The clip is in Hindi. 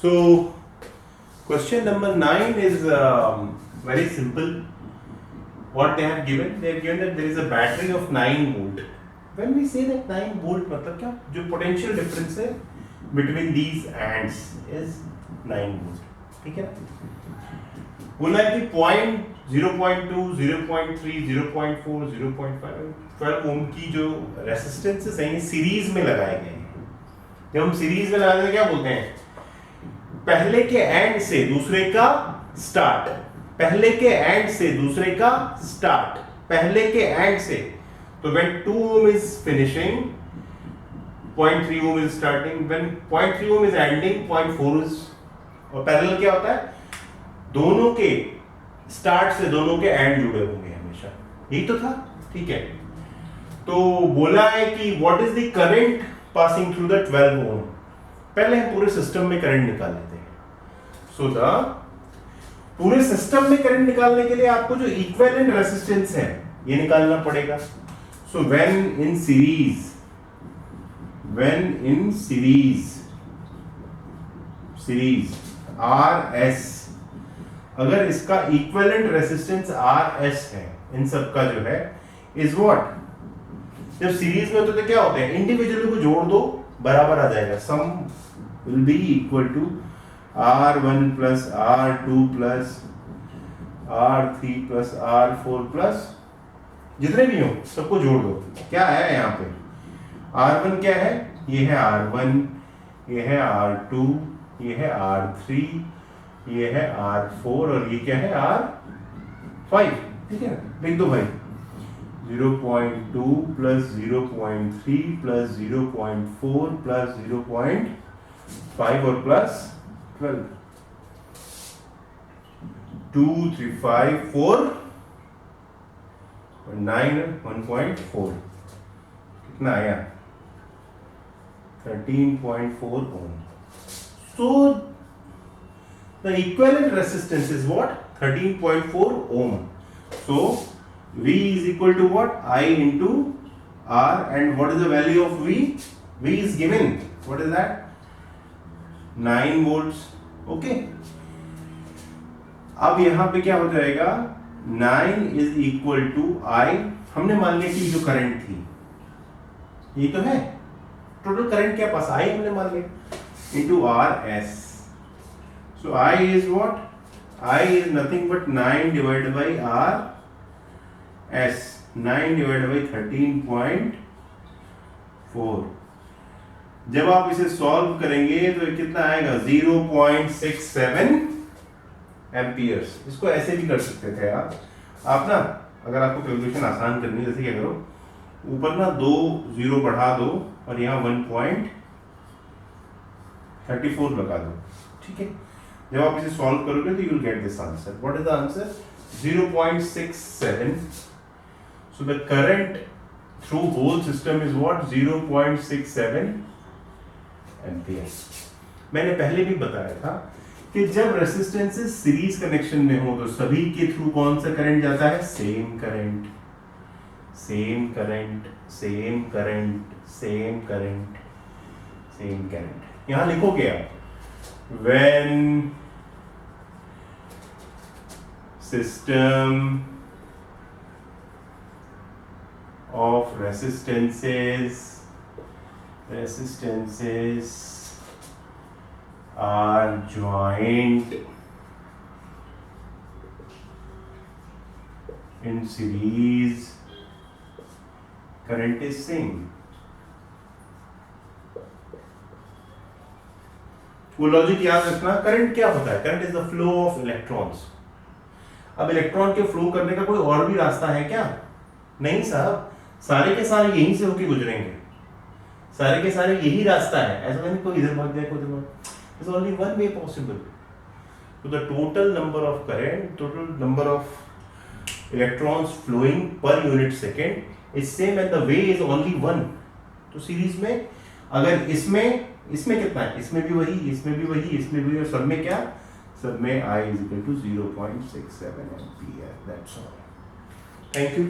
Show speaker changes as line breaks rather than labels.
So, question number 9 is very simple. What they have given that there is a battery of 9 volt. When we say that 9 volt, मतलब क्या? जो potential difference है between these ends is 9 volt. ठीक है? बोला है कि पॉइंट 0.2, 0.3, 0.4, 0.5, 12 ओम की जो रेसिस्टेंसेस हैं ये सीरीज में लगाए गए हैं. जब हम सीरीज में लगाते हैं क्या बोलते हैं? पहले के एंड से दूसरे का स्टार्ट, पहले के एंड से दूसरे का स्टार्ट, पहले के एंड से. तो when 2 ohm is finishing, 0.3 ohm is starting, when 0.3 ohm is ending, 0.4 is. और पैरेलल क्या होता है? दोनों के स्टार्ट से दोनों के एंड जुड़े होंगे हमेशा. यही तो था. ठीक है. तो बोला है कि what is the current passing through the 12 ohm. पहले हम पूरे सिस्टम में करंट निकाल लेते हैं. सो द पूरे सिस्टम में करंट निकालने के लिए आपको जो इक्विवेलेंट रेजिस्टेंस है ये निकालना पड़ेगा. So when in series RS, अगर इसका इक्विवेलेंट रेजिस्टेंस RS है, इन सब का जो है इज व्हाट. जब सीरीज में होते तो क्या होते हैं? इंडिविजुअली को जोड़ दो बराबर आ जाएगा. Sum will be equal to R1 plus R2 plus R3 plus R4 plus जितने भी हो सबको जोड़ दो. क्या है यहाँ पे? R1 क्या है? ये है R1, ये है R2, ये है R3, ये है R4 और ये क्या है? R5. ठीक है. लिख दो भाई. 0.2 प्लस 0.3 प्लस 0.4 प्लस 0.5 और प्लस 12. 2, 3, 5, 4 और 9, 1.4. कितना आया? 13.4 ohm. So the equivalent resistance is what? 13.4 ohm. So V is equal to what? I into R. And what is the value of V? V is given. What is that? 9 volts. Okay. अब यहां पे क्या हो जाएगा? 9 is equal to I. हमने मान लिया कि जो करंट थी ये तो है. टोटल करंट क्या पास? I हमने मान लिया. Into RS. So I is what? I is nothing but 9 divided by R S. 9 divided by 13.4. जब आप इसे सॉल्व करेंगे तो कितना आएगा? 0.67 एम्पियर्स. इसको ऐसे भी कर सकते थे यार आप ना. अगर आपको कैलकुलेशन आसान करनी है जैसे क्या करो, ऊपर ना 2 0 बढ़ा दो और यहाँ 1.34 लगा दो. ठीक है. जब आप इसे सॉल्व करोगे तो you will get this answer. What is the answer? 0.67. So the current through whole system is what? 0.67 ampere. मैंने पहले भी बताया था कि जब रेसिस्टेंसेस सीरीज कनेक्शन में हो तो सभी के थ्रू कौन सा करंट जाता है? Same current, same current, same current, same current, same current. यहां लिखोगे आप when system of resistances are joined in series, current is same. वो लॉजिक याद रखना. करंट क्या होता है? Current is the flow of electrons. अब इलेक्ट्रॉन के फ्लो करने का कोई और भी रास्ता है क्या? नहीं साहब. सारे के सारे यहीं से होके गुजरेंगे. सारे के सारे यही रास्ता है. ऐसा नहीं कोई इधर भाग जाए कोई इधर भाग. There's only one way possible. So the total number of current, total number of electrons flowing per unit second is same and the way is only one. तो सीरीज में अगर इसमें कितना है? इसमें भी वही, इसमें भी वही, इसमें भी, और सब में क्या? सब में I is equal to 0.67 ampere. That's all. Thank you.